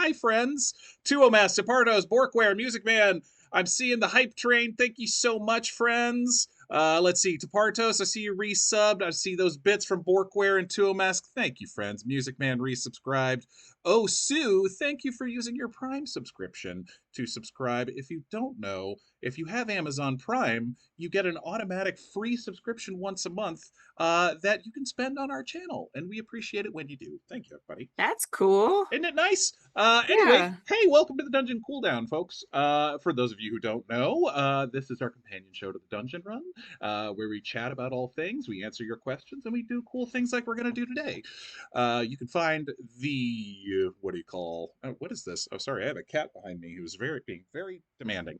Hi, friends. Tuomas, Apartos, Borkware, Music Man. I'm seeing the hype train. Thank you so much, friends. Let's see. Tapartos, I see you resubbed. I see those bits from Borkware and Tuomask. Thank you, friends. Music Man resubscribed. Oh, Sue, thank you for using your Prime subscription to subscribe. If you don't know, if you have Amazon Prime, you get an automatic free subscription once a month that you can spend on our channel, and we appreciate it when you do. Thank you, everybody. That's cool. Isn't it nice? Anyway, Yeah. hey, welcome to the Dungeon Cooldown, folks. For those of you who don't know, this is our companion show to the Dungeon Run, where we chat about all things, we answer your questions, and we do cool things like we're going to do today. You can find the, what do you call, what is this? Oh, sorry, I have a cat behind me who's being very demanding.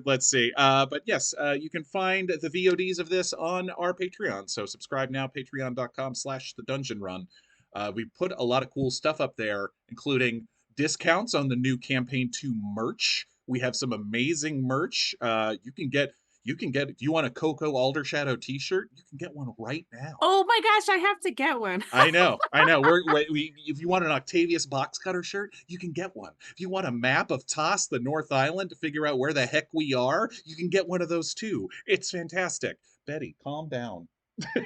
Let's see. But yes, you can find the VODs of this on our Patreon. So subscribe now, patreon.com/the Dungeon Run. We put a lot of cool stuff up there, including discounts on the new Campaign 2 merch. We have some amazing merch. You can get if you want a Coco Aldershadow t-shirt, you can get one right now. Oh my gosh, I have to get one. I know. If you want an Octavius box cutter shirt, you can get one. If you want a map of Toss, the North Island, to figure out where the heck we are, you can get one of those too. It's fantastic. Betty, calm down. I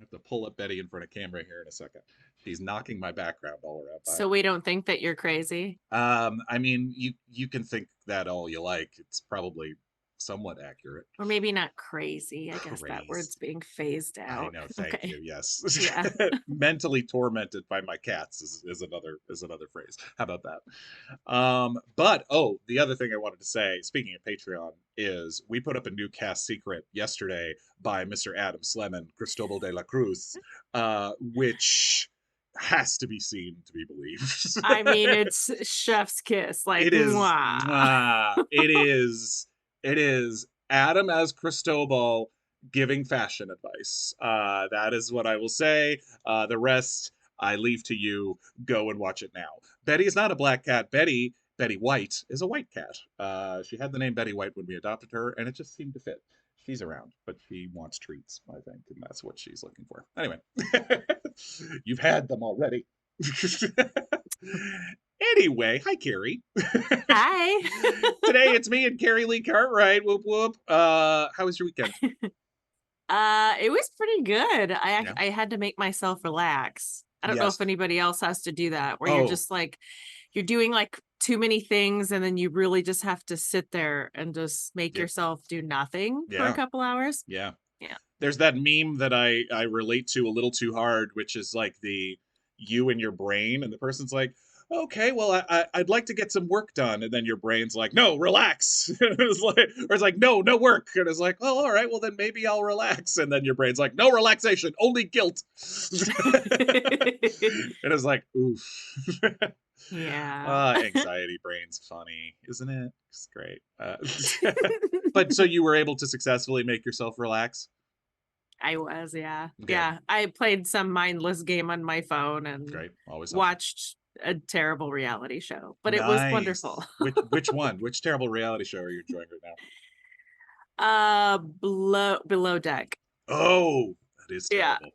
have to pull up Betty in front of camera here in a second. She's knocking my background all around. So we don't think that you're crazy? I mean, you can think that all you like. It's probably somewhat accurate. Or maybe not crazy. I guess that word's being phased I out. know, thank you. Yes. Yeah. Mentally tormented by my cats is another phrase. How about that? But the other thing I wanted to say, speaking of Patreon, is we put up a new cast secret yesterday by Mr. Adam Sleman, Cristobal de la Cruz, which has to be seen to be believed. I mean, it's chef's kiss. Like, It is. mwah. It is Adam as Cristobal giving fashion advice. That is what I will say. The rest I leave to you. Go and watch it now. Betty is not a black cat. Betty White is a white cat. She had the name Betty White when we adopted her, and it just seemed to fit. She's around, but she wants treats, I think, and that's what she's looking for. Anyway, you've had them already. Anyway, hi, Kari. Hi. Today it's me and Kari Lee Cartwright. Whoop whoop. How was your weekend? It was pretty good. I had to make myself relax. I don't know if anybody else has to do that, where you're just like, you're doing like too many things, and then you really just have to sit there and just make yourself do nothing for a couple hours. Yeah. Yeah. There's that meme that I relate to a little too hard, which is like the you and your brain, and the person's like, okay, well, I'd like to get some work done. And then your brain's like, no, relax. Or it's like, no work. And it's like, well, all right, well, then maybe I'll relax. And then your brain's like, no relaxation, only guilt. And it's like, oof. Yeah. Anxiety brain's funny, isn't it? It's great. But so you were able to successfully make yourself relax? I was, yeah. Okay. Yeah. I played some mindless game on my phone and Great. Always watched a terrible reality show, but it was wonderful. Which one? Which terrible reality show are you enjoying right now? Below Deck. Oh, that is terrible.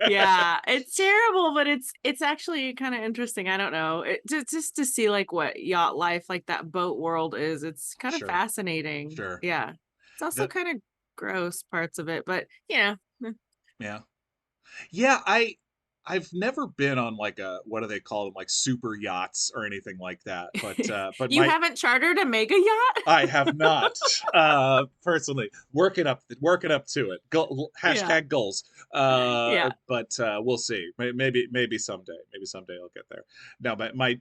Yeah, it's terrible, but it's actually kind of interesting. I don't know. Just to see like what yacht life, like that boat world is. It's kind of fascinating. Sure. Yeah. It's also kind of gross parts of it, but yeah. Yeah. Yeah, I've never been on like a, what do they call them, like super yachts or anything like that. But You haven't chartered a mega yacht? I have not. Personally, working up to it. Hashtag goals. But we'll see. Maybe someday. Maybe someday I'll get there. No, but my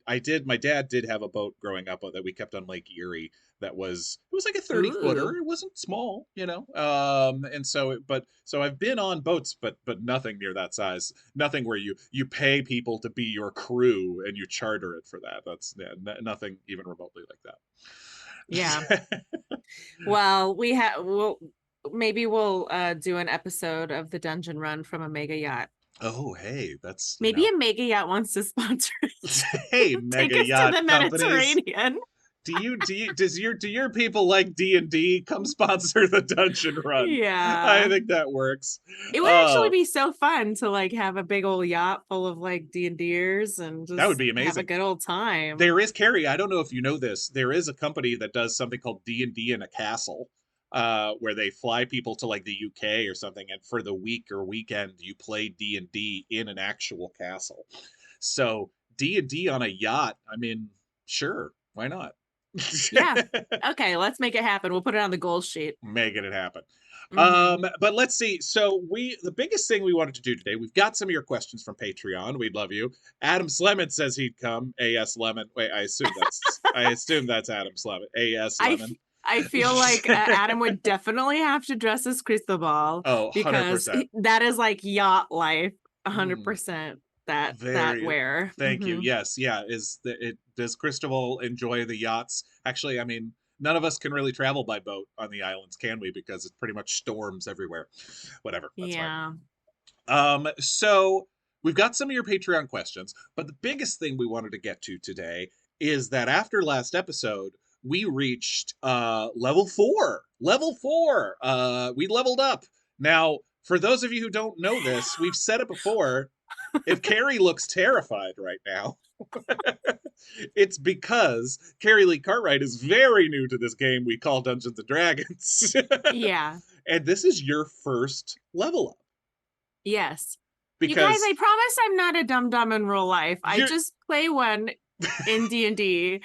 dad did have a boat growing up that we kept on Lake Erie. It was like a 30-footer. It wasn't small, and so I've been on boats, but nothing near that size. Nothing where you pay people to be your crew and you charter it for that. That's nothing even remotely like that. Yeah. Well, maybe we'll do an episode of the Dungeon Run from a mega yacht. Oh, hey, that's maybe a mega yacht wants to sponsor us. Hey, Take mega us yacht to the companies. Mediterranean. do your people like D&D? Come sponsor the dungeon run. Yeah. I think that works. It would actually be so fun to like have a big old yacht full of like D&Ders and just that would be amazing. Have a good old time. There is, Kari, I don't know if you know this, there is a company that does something called D&D in a castle, where they fly people to like the UK or something, and for the week or weekend you play D&D in an actual castle. So D&D on a yacht, I mean, sure, why not? Yeah. Okay, let's make it happen. We'll put it on the goal sheet. Making it happen. But let's see. So the biggest thing we wanted to do today, we've got some of your questions from Patreon. We'd love you. Adam Slemon says he'd come. AS Lemon. Wait, I assume that's Adam Slemon. AS Lemon. I feel like Adam would definitely have to dress as Cristobal. Oh, 100%. Because that is like yacht life. 100%. That wear. Thank you. Yes, yeah. Does Cristobal enjoy the yachts? Actually, I mean, none of us can really travel by boat on the islands, can we? Because it's pretty much storms everywhere. Whatever. That's fine. So we've got some of your Patreon questions, but the biggest thing we wanted to get to today is that after last episode, we reached level 4. Level 4. We leveled up. Now, for those of you who don't know this, we've said it before. If Kari looks terrified right now, it's because Kari Lee Cartwright is very new to this game we call Dungeons and Dragons. Yeah. And this is your first level up. Yes. Because, you guys, I promise I'm not a dum-dum in real life. I just play one in D&D.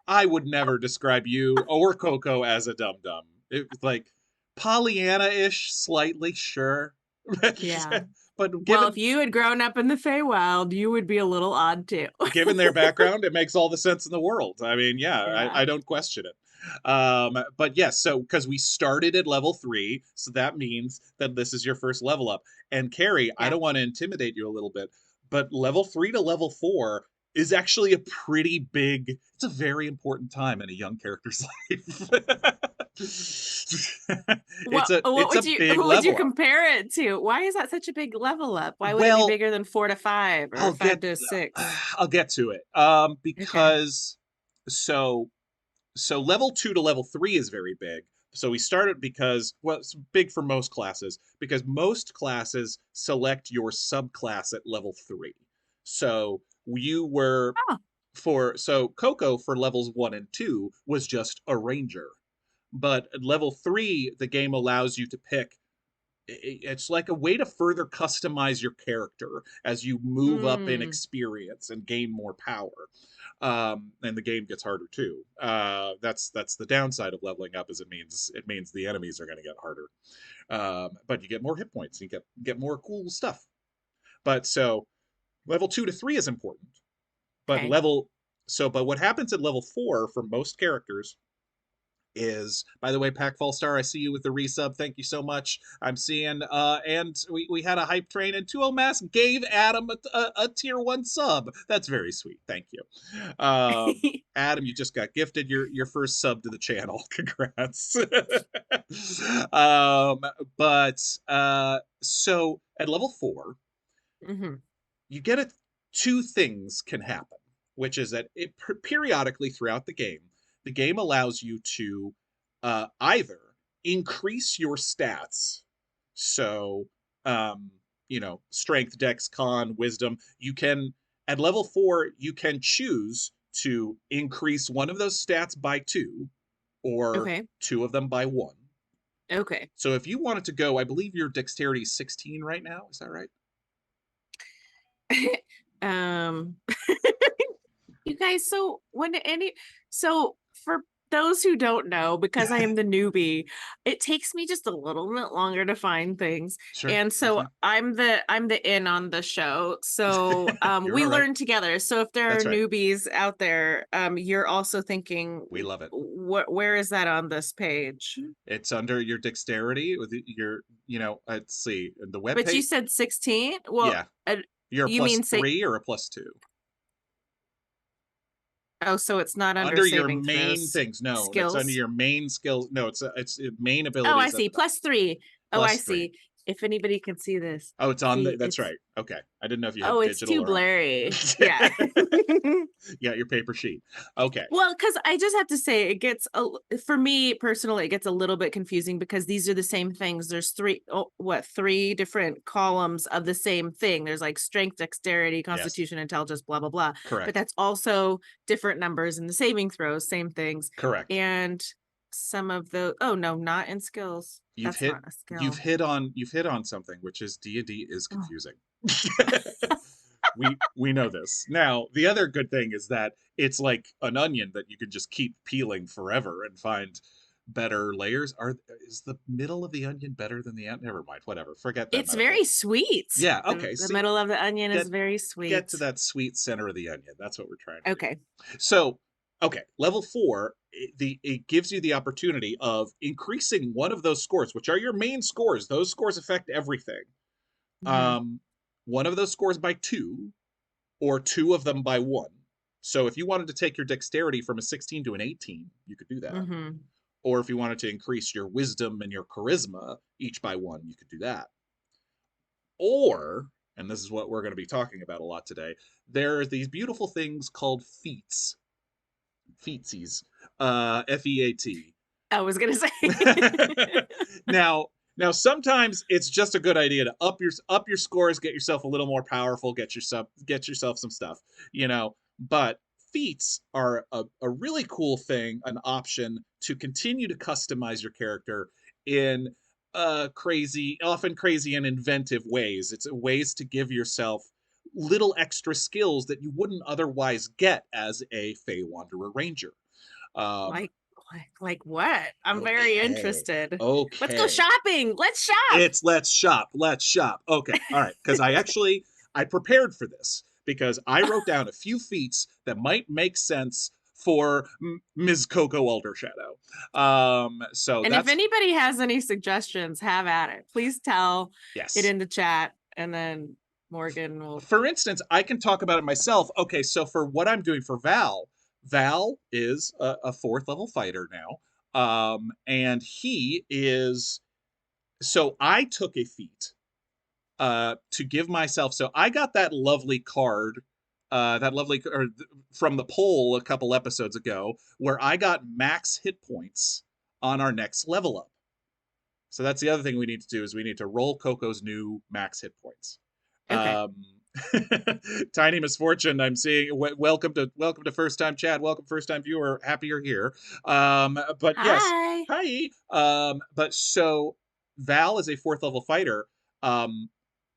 I would never describe you or Coco as a dum-dum. It's like Pollyanna-ish, slightly, sure. Yeah. But if you had grown up in the Feywild, you would be a little odd too. Given their background, it makes all the sense in the world. I mean, yeah. I don't question it. But yes, so because we started at level 3, so that means that this is your first level up. And Kari, I don't want to intimidate you a little bit, but level 3 to level 4 is actually a pretty big, it's a very important time in a young character's life. What would you compare it to? Why is that such a big level up? Why would it be bigger than 4 to 5 or 5 to 6? I'll get to it. Because so level 2 to level 3 is very big. So we started because, it's big for most classes, because most classes select your subclass at level 3. So you were Coco for levels 1 and 2 was just a ranger. But at level 3, the game allows you to pick. It's like a way to further customize your character as you move up in experience and gain more power. And the game gets harder too. That's the downside of leveling up, is it means the enemies are going to get harder. But you get more hit points. You get more cool stuff. But so level 2 to 3 is important. But but what happens at level 4 for most characters is, by the way, Pack Fallstar, I see you with the resub. Thank you so much. I'm seeing, and we had a hype train, and 2O Mask gave Adam a tier 1 sub. That's very sweet. Thank you. Adam, you just got gifted your first sub to the channel. Congrats. So at level 4, you get two things can happen, which is that periodically throughout the game allows you to either increase your stats. So, strength, dex, con, wisdom. You can, at level 4, you can choose to increase one of those stats by 2 or 2 of them by 1. Okay. So if you wanted to go, I believe your dexterity is 16 right now. Is that right? You guys, so for those who don't know, because I am the newbie, it takes me just a little bit longer to find things. Sure, and so I'm the in on the show. So we learn together. So if there are newbies out there, you're also thinking, we love it. Where is that on this page? It's under your dexterity with your, let's see, the web page. But you said 16? Well, yeah. You're a +3 or a +2? Oh, so it's not under your main things. No, skills. It's under your main skills. No, it's main abilities. Oh, I see. +3. Oh, I see. if anybody can see this. Oh, it's on See, that's right. Okay. I didn't know if you had oh, it's digital too or blurry. Yeah. yeah, your paper sheet. Okay. Well, because I just have to say, for me personally, it gets a little bit confusing because these are the same things. There's three different columns of the same thing. There's like strength, dexterity, Yes. constitution, intelligence, blah, blah, blah. Correct. But that's also different numbers in the saving throws, same things. Correct. And some of the, oh no, not in skills. That's not a skill. You've hit on something, which is D&D is confusing. We know this. Now, the other good thing is that it's like an onion that you can just keep peeling forever and find better layers. Is the middle of the onion better than the end? Never mind. Whatever. Forget that. It's very sweet. Yeah. Okay. The middle of the onion is very sweet. Get to that sweet center of the onion. That's what we're trying to do. So, okay, level 4, it gives you the opportunity of increasing one of those scores, which are your main scores. Those scores affect everything. Mm-hmm. One of those scores by 2, or 2 of them by 1. So if you wanted to take your dexterity from a 16 to an 18, you could do that. Mm-hmm. Or if you wanted to increase your wisdom and your charisma each by 1, you could do that. Or, and this is what we're going to be talking about a lot today, there are these beautiful things called feats. Featsies. F-E-A-T. I was going to say. Now, sometimes it's just a good idea to up your scores, get yourself a little more powerful, get yourself some stuff, But feats are a really cool thing, an option to continue to customize your character in often crazy and inventive ways. It's ways to give yourself little extra skills that you wouldn't otherwise get as a Fey Wanderer Ranger. Like what? I'm very interested. Okay. Let's go shopping. Let's shop. Let's shop. Okay. All right. Because I prepared for this because I wrote down a few feats that might make sense for Ms. Coco Aldershadow. And if anybody has any suggestions, have at it. Please tell it in the chat, and then Morgan will. For instance, I can talk about it myself. Okay, so for what I'm doing for Val is a 4th level fighter now. And he is. So I took a feat to give myself. So I got that lovely card. From the poll a couple episodes ago, where I got max hit points on our next level up. So that's the other thing we need to do is we need to roll Coco's new max hit points. Okay. Tiny Misfortune, I'm seeing. Welcome to first time chat. Welcome first time viewer. Happy you're here. But hi. Yes, hi. But so Val is a 4th level fighter.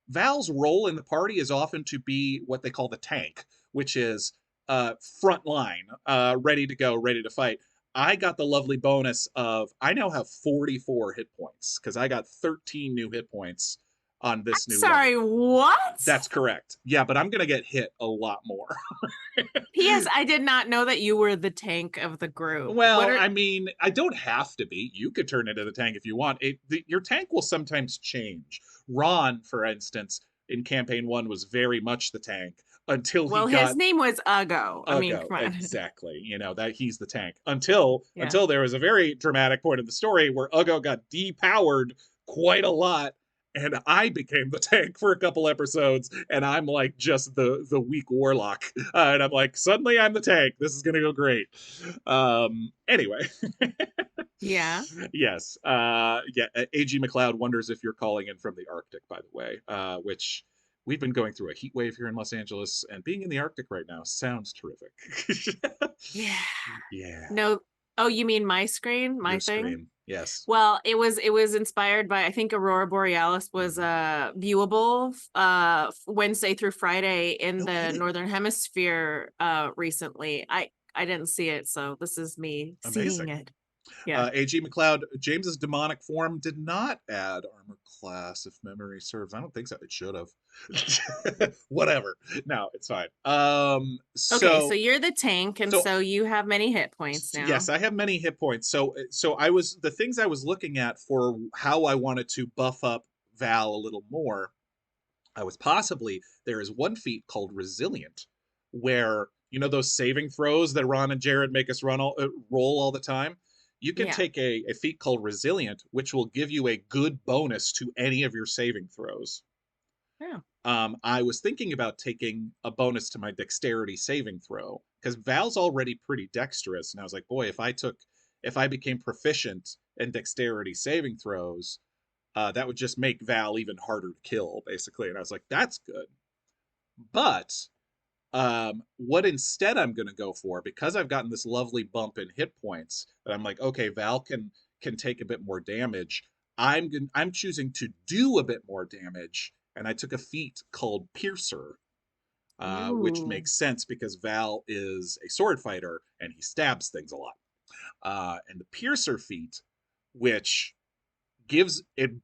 Val's role in the party is often to be what they call the tank, which is front line, ready to go, ready to fight. I got the lovely bonus of I now have 44 hit points because I got 13 new hit points on this new level. What? That's correct. Yeah, but I'm going to get hit a lot more. P.S. I did not know that you were the tank of the group. Well, I mean, I don't have to be. You could turn into the tank if you want. Your tank will sometimes change. Ron, for instance, in campaign 1 was very much the tank until his name was Uggo. I mean, come on. Exactly. That he's the tank until there was a very dramatic point in the story where Uggo got depowered quite a lot. And I became the tank for a couple episodes, and I'm like just the weak warlock. And I'm like, suddenly I'm the tank. This is going to go great. Anyway. Yeah. Yes. A.G. McLeod wonders if you're calling in from the Arctic, by the way, which we've been going through a heat wave here in Los Angeles, and being in the Arctic right now sounds terrific. Yeah. Yeah. No. Oh, you mean my screen? My thing? Screen. Yes. Well, it was inspired by, I think Aurora Borealis was viewable Wednesday through Friday in the Northern Hemisphere recently. I didn't see it, so this is me seeing it. Yeah. A.G. McLeod, James's demonic form did not add armor class, if memory serves. I don't think so. It should have. Whatever. No, it's fine. So you're the tank, and so you have many hit points now. Yes, I have many hit points. So the things I was looking at for how I wanted to buff up Val a little more, there is one feat called Resilient, where those saving throws that Ron and Jared make us roll all the time. you can take a feat called Resilient, which will give you a good bonus to any of your saving throws. Yeah. I was thinking about taking a bonus to my dexterity saving throw, because Val's already pretty dexterous, and I was like, boy, if I became proficient in dexterity saving throws, that would just make Val even harder to kill, basically. And I was like, that's good. But what instead I'm going to go for, because I've gotten this lovely bump in hit points, that I'm like, okay, Val can take a bit more damage. I'm choosing to do a bit more damage, and I took a feat called Piercer, which makes sense because Val is a sword fighter and he stabs things a lot. And the Piercer feat, which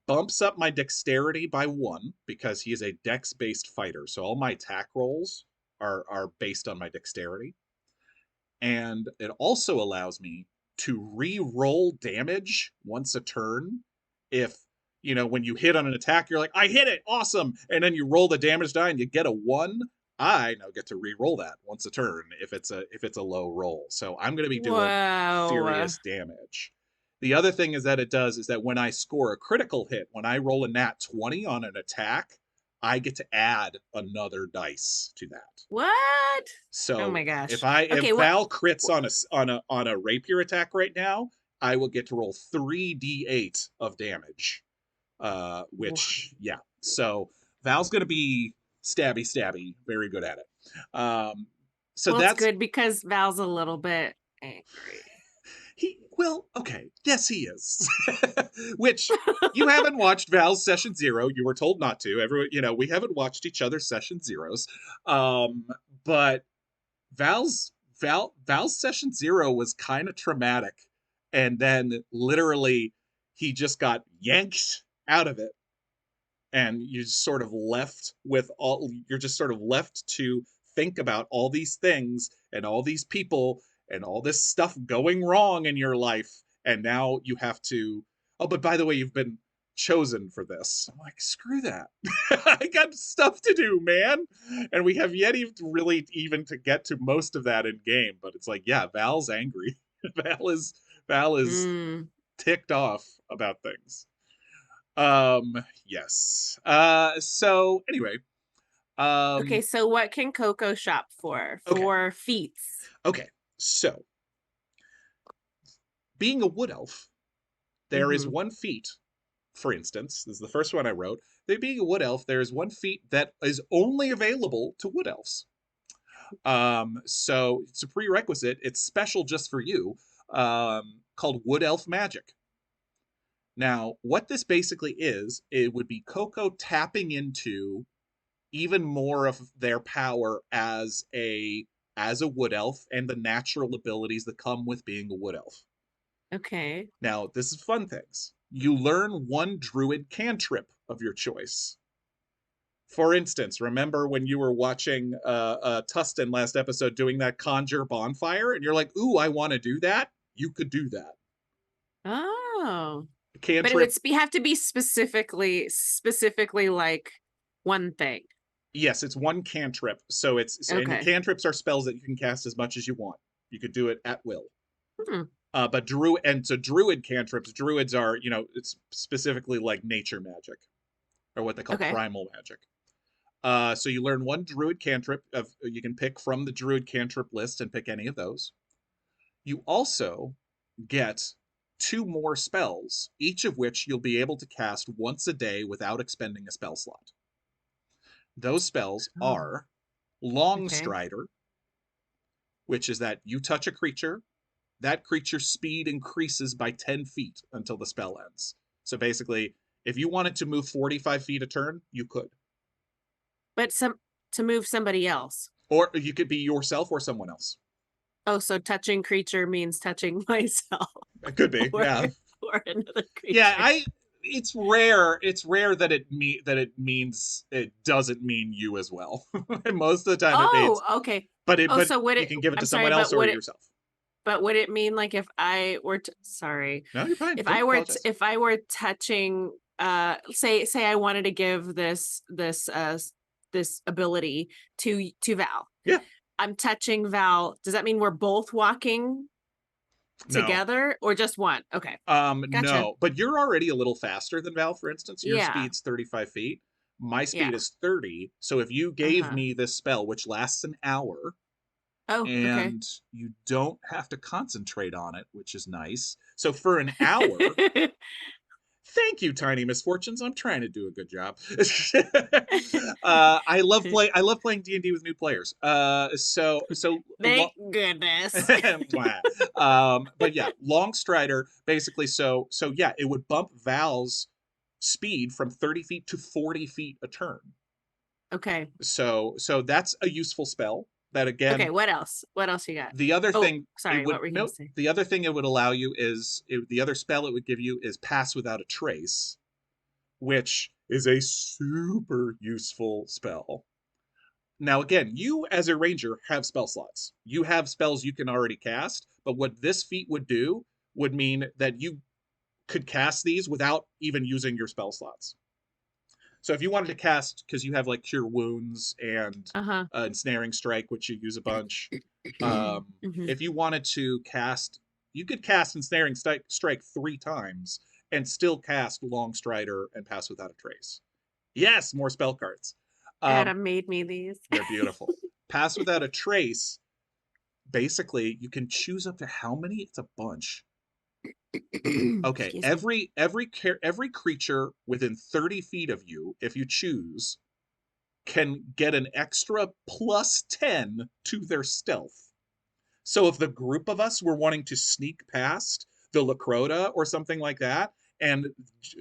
bumps up my dexterity by 1 because he is a dex-based fighter. So all my attack rolls are based on my dexterity. And it also allows me to re-roll damage once a turn. If, when you hit on an attack, you're like, I hit it, awesome. And then you roll the damage die and you get a 1. I now get to re-roll that once a turn if it's a low roll. So I'm going to be doing serious damage. The other thing is that when I score a critical hit, when I roll a nat 20 on an attack, I get to add another dice to that. What? So oh my gosh. If Val crits on a rapier attack right now, I will get to roll 3d8 of damage. Which yeah. So Val's gonna be stabby, very good at it. So that's good because Val's a little bit angry. Okay, yes, he is. Which you haven't watched Val's Session 0. You were told not to. Everyone, we haven't watched each other's Session 0s. But Val's Session 0 was kind of traumatic, and then literally he just got yanked out of it, and you're just sort of left to think about all these things and all these people and all this stuff going wrong in your life, and now you have to, but by the way, you've been chosen for this. I'm like, screw that. I got stuff to do, man. And we have yet even to get to most of that in game, but it's like, yeah, Val's angry. Val is ticked off about things. Yes. So anyway. Okay, so what can Coco shop for feats? Okay, so being a wood elf, there is one feat, for instance, this is the first one I wrote. Being a wood elf, there is one feat that is only available to wood elves. So it's a prerequisite. It's special just for you, called Wood Elf Magic. Now, what this basically is, it would be Coco tapping into even more of their power as a wood elf and the natural abilities that come with being a wood elf. Okay. Now, this is fun things. You learn one druid cantrip of your choice. For instance, remember when you were watching Tustin last episode doing that conjure bonfire, and you're like, ooh, I want to do that? You could do that. Oh. Cantrip. But it would have to be specifically like one thing. Yes, it's one cantrip. So and cantrips are spells that you can cast as much as you want. You could do it at will. But druid cantrips, druids are, it's specifically like nature magic, or what they call primal magic. So you learn one druid cantrip you can pick from the druid cantrip list and pick any of those. You also get 2 more spells, each of which you'll be able to cast once a day without expending a spell slot. Those spells are Longstrider, which is that you touch a creature, that creature's speed increases by 10 feet until the spell ends. So basically, if you wanted to move 45 feet a turn, you could. But to move somebody else. Or you could be yourself or someone else. Oh, so touching creature means touching myself. It could be, yeah. Or another creature. Yeah, it's rare that it doesn't mean you as well. Most of the time it means. Okay. But you can give it to someone else or yourself. But would it mean like if I were sorry. No, you're fine. If I were touching say I wanted to give this ability to Val. Yeah. I'm touching Val. Does that mean we're both walking together or just one? Okay. Gotcha. No, but you're already a little faster than Val, for instance. Your Yeah. speed's 35 feet. My speed Yeah. is 30. So if you gave me this spell, which lasts an hour, and you don't have to concentrate on it, which is nice. So for an hour, thank you, Tiny Misfortunes. I'm trying to do a good job. I love playing D&D with new players. So thank goodness. But yeah, Long Strider basically. So yeah, it would bump Val's speed from 30 feet to 40 feet a turn. Okay. So that's a useful spell. That again. Okay, what else? What else you got? The other thing. Sorry, what were you gonna say? The other thing it would allow you is the other spell it would give you is Pass Without a Trace, which is a super useful spell. Now again, you as a ranger have spell slots. You have spells you can already cast, but what this feat would do would mean that you could cast these without even using your spell slots. So if you wanted to cast, because you have like Cure Wounds and Ensnaring Strike, which you use a bunch. If you wanted to cast, you could cast Ensnaring Strike 3 times and still cast Long Strider and Pass Without a Trace. Yes, more spell cards. Adam made me these. They're beautiful. Pass Without a Trace, basically, you can choose up to how many? It's a bunch. Okay, every creature within 30 feet of you, if you choose, can get an extra +10 to their stealth. So if the group of us were wanting to sneak past the Lacrota or something like that, and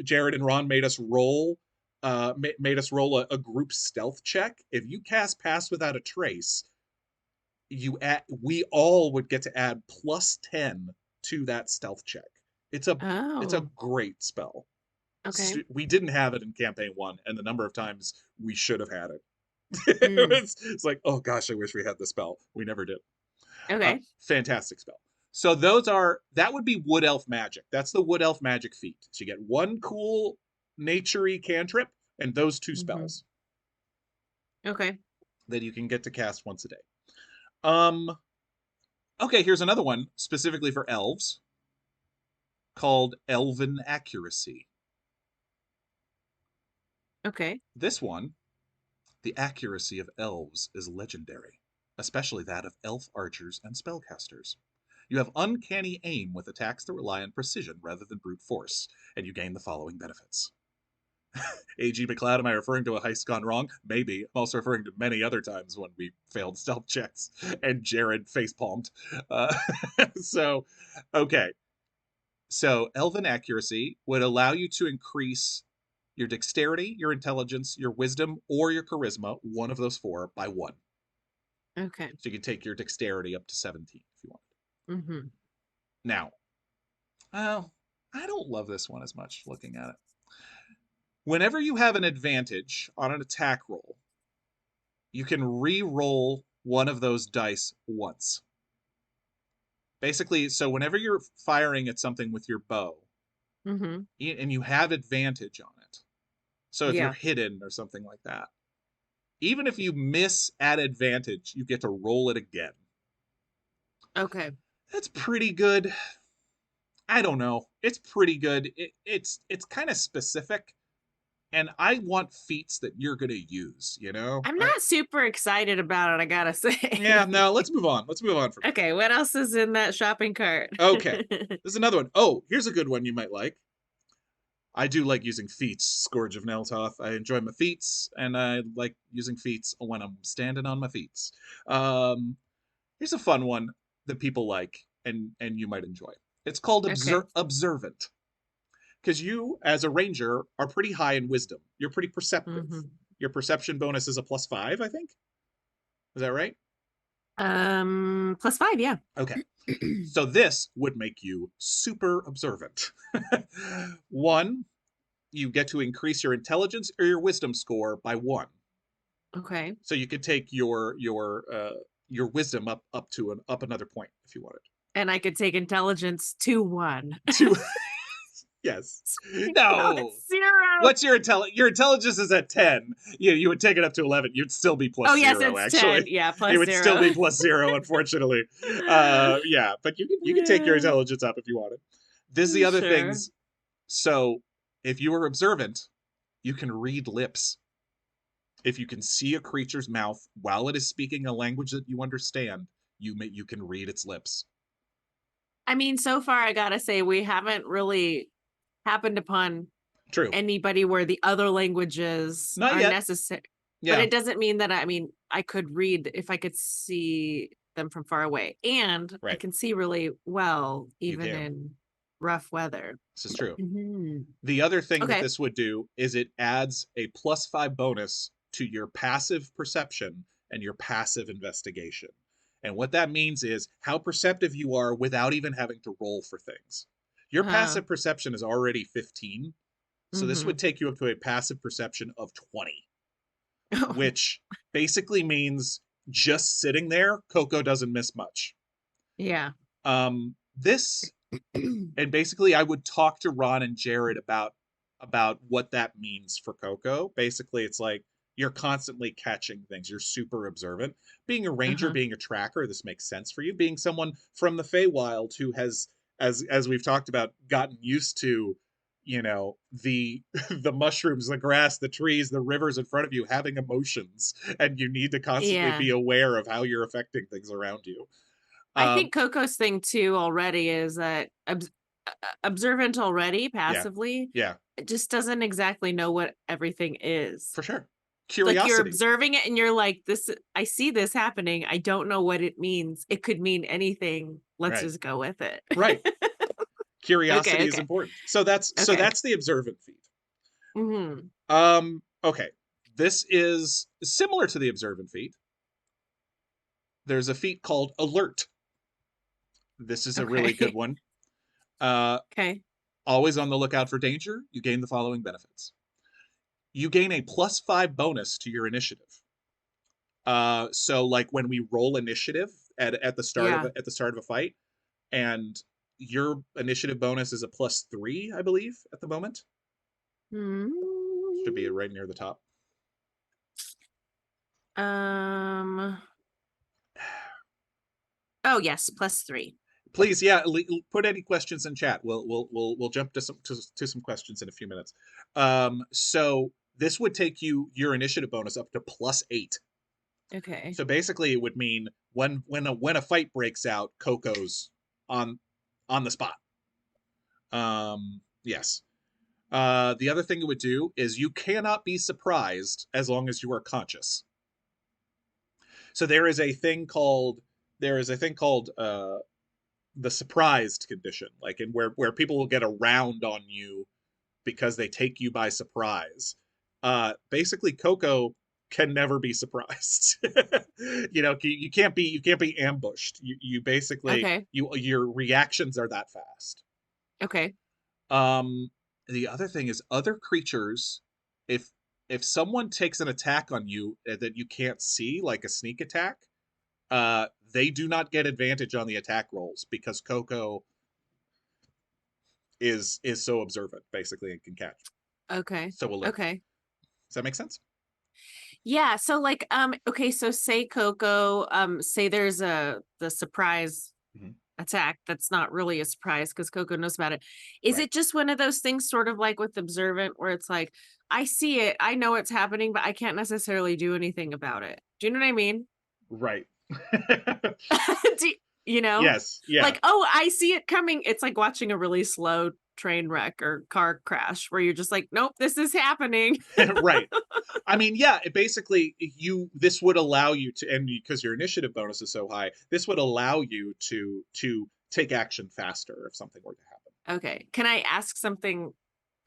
Jared and Ron made us roll a group stealth check, if you cast Pass Without a Trace, we all would get to add +10 to that stealth check. It's a great spell. Okay. We didn't have it in campaign 1, and the number of times we should have had it. It's like, oh gosh, I wish we had the spell. We never did. Okay. Fantastic spell. So that would be Wood Elf magic. That's the Wood Elf magic feat. So you get one cool nature-y cantrip and those 2 spells. Okay. That you can get to cast once a day. Okay, here's another one specifically for elves called Elven Accuracy. Okay. This one, the accuracy of elves is legendary, especially that of elf archers and spellcasters. You have uncanny aim with attacks that rely on precision rather than brute force, and you gain the following benefits. A.G. McLeod, am I referring to a heist gone wrong? Maybe. I'm also referring to many other times when we failed stealth checks and Jared facepalmed. Okay. So Elven Accuracy would allow you to increase your dexterity, your intelligence, your wisdom, or your charisma, one of those 4, by 1. Okay. So you can take your dexterity up to 17 if you want. Now, I don't love this one as much looking at it. Whenever you have an advantage on an attack roll, you can re-roll one of those dice once. Basically, so whenever you're firing at something with your bow, and you have advantage on it, so if you're hidden or something like that, even if you miss at advantage, you get to roll it again. Okay. That's pretty good. I don't know. It's pretty good. It's kind of specific. And I want feats that you're going to use, you know? I'm not super excited about it, I gotta say. Yeah, no, let's move on. Okay, what else is in that shopping cart? Okay, there's another one. Oh, here's a good one you might like. I do like using feats, Scourge of Neltoth. I enjoy my feats, and I like using feats when I'm standing on my feats. Here's a fun one that people like, and you might enjoy. It's called Observant. Because you, as a ranger, are pretty high in wisdom. You're pretty perceptive. Your perception bonus is a +5, I think. Is that right? +5, yeah. Okay. So this would make you super observant. 1, you get to increase your intelligence or your wisdom score by 1. Okay. So you could take your wisdom up another point if you wanted. And I could take intelligence to 1. Yes. No, No. it's 0. What's your your intelligence is at 10. You would take it up to 11. You'd still be plus Oh, yes, 0, it's 10. actually. Yeah, You plus would still 0. be plus 0, unfortunately. Yeah, but you can take your intelligence up if you wanted. This is the other Sure. things. So, if you are observant, you can read lips. If you can see a creature's mouth while it is speaking a language that you understand, you can read its lips. I mean, so far, I gotta say, we haven't really happened upon True. anybody where the other languages Not are yet. necessary. But Yeah. it doesn't mean that, I mean, I could read if I could see them from far away. And I Right. can see really well, You even can. in rough weather. This is true. Mhm. The other thing that Okay. this would do is it adds a +5 bonus to your passive perception and your passive investigation. And what that means is how perceptive you are without even having to roll for things. Your Uh, passive perception is already 15, so this would mhm. take you up to a passive perception of 20, Oh, which basically means just sitting there, Coco doesn't miss much. yeah. This and basically I would talk to Ron and Jared about what that means for Coco. Basically, it's like you're constantly catching things. You're super observant. Being a ranger, Uh-huh. being a tracker, this makes sense for you. Being someone from the Feywild who has, as we've talked about, gotten used to, the the mushrooms, the grass, the trees, the rivers in front of you having emotions, and you need to constantly Yeah. be aware of how you're affecting things around you. I Um, think Coco's thing too already is that observant already yeah, passively, yeah, it just doesn't exactly know what everything is. for sure. Like you're Curiosity, observing it and you're like, this, I see this happening. I don't know what it means. It could mean anything. Let's right, just go with it. right. Okay, Curiosity is okay, important. So okay. that's the observant feat. Hmm. Okay. This is similar to the observant feat. There's a feat called alert. This is a really good Okay. one. Uh, Okay. Always on the lookout for danger. You gain the following benefits. You gain a +5 bonus to your initiative. So like when we roll initiative at the start of Yeah. a fight, and your initiative bonus is a +3, I believe, at the moment. Should be Mm. right near the top. Um. Oh yes, +3. Please, yeah, put any questions in chat. We'll jump to some questions in a few minutes. So this would take your initiative bonus up to +8. Okay. So basically, it would mean when a fight breaks out, Coco's on the spot. Yes. The other thing it would do is you cannot be surprised as long as you are conscious. So there is a thing called the surprised condition, like in where people will get a round on you because they take you by surprise. Basically, Coco can never be surprised. You can't be ambushed. You basically Okay. your reactions are that fast. Okay. Um, the other thing is other creatures, if someone takes an attack on you that you can't see, like a sneak attack, they do not get advantage on the attack rolls because Coco is so observant, basically, and can catch. Okay. So alert. Okay. Does that make sense? Yeah, so like okay, so say Coco say there's the surprise Mm-hmm. attack that's not really a surprise because Coco knows about it. Is Right. it just one of those things sort of like with observant where it's like I see it, I know it's happening, but I can't necessarily do anything about it. Do you know what I mean? Right. Do you know? Yes. Yeah. Like, oh, I see it coming. It's like watching a really slow train wreck or car crash where you're just like, nope, this is happening. Right. I mean, yeah, basically this would allow you to, and because your initiative bonus is so high, this would allow you to take action faster if something were to happen. Okay. Can I ask something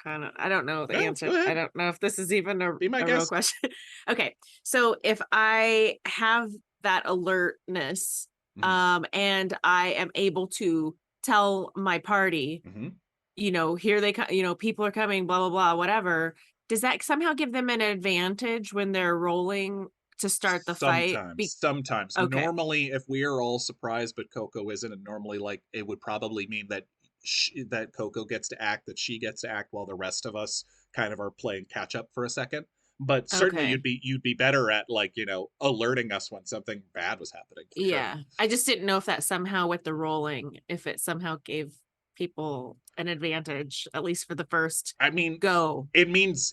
kind of, I don't know the Yeah, answer. go I ahead. don't know if this is even Be my a real guest. question. Okay. So if I have that alertness, Mm-hmm. and I am able to tell my party, Mm-hmm. here they come, people are coming, blah, blah, blah, whatever. Does that somehow give them an advantage when they're rolling to start the fight? Sometimes. Okay. Normally, if we are all surprised, but Coco isn't, and normally, like, it would probably mean that that Coco gets to act, that she gets to act, while the rest of us kind of are playing catch up for a second. But certainly Okay. you'd be better at, like, you know, alerting us when something bad was happening, for sure. Yeah. I just didn't know if that somehow with the rolling, if it somehow gave people an advantage, at least for the first I mean, go. it means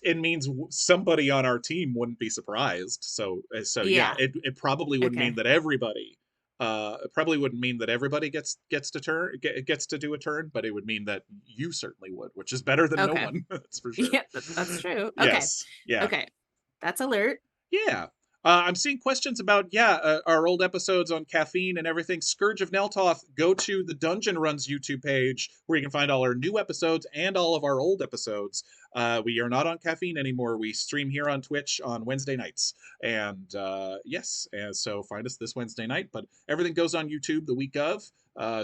somebody on our team wouldn't be surprised. So yeah, Yeah. it probably would mean Okay. that everybody it probably wouldn't mean that everybody gets to do a turn, but it would mean that you certainly would, which is better than no Okay. one. That's for sure. Yeah, that's true. Okay. Yes. Yeah. Okay. That's alert. Yeah. I'm seeing questions about, our old episodes on caffeine and everything. Scourge of Neltoth, go to the Dungeon Runs YouTube page where you can find all our new episodes and all of our old episodes. We are not on caffeine anymore. We stream here on Twitch on Wednesday nights. And yes, and so find us this Wednesday night. But everything goes on YouTube the week of.